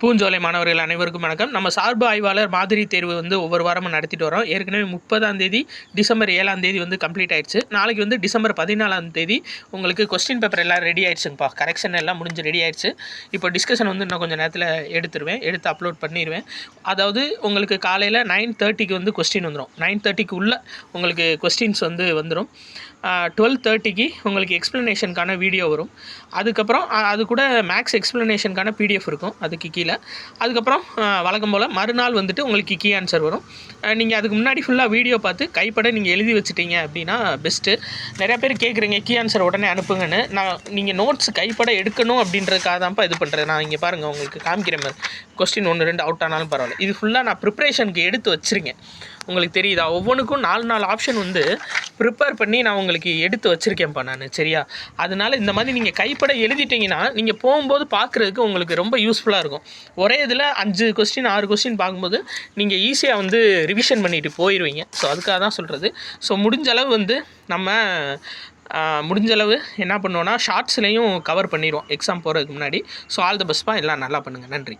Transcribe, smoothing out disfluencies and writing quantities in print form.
பூஞ்சோலை மாணவர்கள் அனைவருக்கும் வணக்கம். நம்ம சார்பு ஆய்வாளர் மாதிரி தேர்வு ஒவ்வொரு வாரமும் நடத்திட்டு வரோம். ஏற்கனவே 30ஆம் தேதி டிசம்பர் 7ஆம் தேதி கம்ப்ளீட் ஆயிடுச்சு. நாளைக்கு டிசம்பர் 14ஆம் தேதி உங்களுக்கு கொஸ்டின் பேப்பர் எல்லாம் ரெடி ஆயிடுச்சுங்கப்பா. கரெக்ஷன் எல்லாம் முடிஞ்சு ரெடி ஆயிடுச்சு. இப்போ டிஸ்கஷன் இன்னும் கொஞ்சம் நேரத்தில் எடுத்து அப்லோட் பண்ணிடுவேன். அதாவது உங்களுக்கு காலையில் 9:30க்கு கொஸ்டின் வந்துடும். 9:30க்கு உள்ள உங்களுக்கு கொஸ்டின்ஸ் வந்துடும். 12:30க்கு உங்களுக்கு எக்ஸ்ப்ளனேஷனுக்கான வீடியோ வரும். அதுக்கப்புறம் அது கூட மேக்ஸ் எக்ஸ்ப்ளனேஷனுக்கான PDF இருக்கும் அதுக்கு கீழே. அதுக்கப்புறம் வழக்கம் போல் மறுநாள் உங்களுக்கு கீ ஆன்சர் வரும். நீங்கள் அதுக்கு முன்னாடி ஃபுல்லாக வீடியோ பார்த்து கைப்பட நீங்கள் எழுதி வச்சுட்டீங்க அப்படின்னா பெஸ்ட்டு. நிறையா பேர் கேட்குறீங்க கீ ஆன்சர் உடனே அனுப்புங்கன்னு. நீங்கள் நோட்ஸ் கைப்பட எடுக்கணும் அப்படின்றதுக்காக தான்ப்பா இது பண்ணுறேன். நான் இங்கே பாருங்கள் உங்களுக்கு காமிக்கிறேன் மாதிரி கொஸ்டின் 1-2 அவுட் ஆனாலும் பரவாயில்ல. இது ஃபுல்லாக நான் ப்ரிப்ரேஷனுக்கு எடுத்து வச்சுருக்கேன். உங்களுக்கு தெரியுதா? ஒவ்வொன்றுக்கும் 4 ஆப்ஷன் ப்ரிப்பேர் பண்ணி நான் உங்களுக்கு எடுத்து வச்சுருக்கேன்ப்பா நான். சரியா? அதனால் இந்த மாதிரி நீங்கள் கைப்பட எழுதிட்டிங்கன்னா நீங்கள் போகும்போது பார்க்குறதுக்கு உங்களுக்கு ரொம்ப யூஸ்ஃபுல்லாக இருக்கும். ஒரே இதில் 5 கொஸ்டின் 6 கொஸ்டின் பார்க்கும்போது நீங்கள் ஈஸியாக ரிவிஷன் பண்ணிவிட்டு போயிடுவீங்க. ஸோ அதுக்காக தான் சொல்கிறது. ஸோ முடிஞ்சளவு நம்ம முடிஞ்சளவு என்ன பண்ணுவோன்னா ஷார்ட்ஸ்லேயும் கவர் பண்ணிடுவோம் எக்ஸாம் போகிறதுக்கு முன்னாடி. ஸோ ஆல் த பெஸ்ட்ப்பா. எல்லாம் நல்லா பண்ணுங்கள். நன்றி.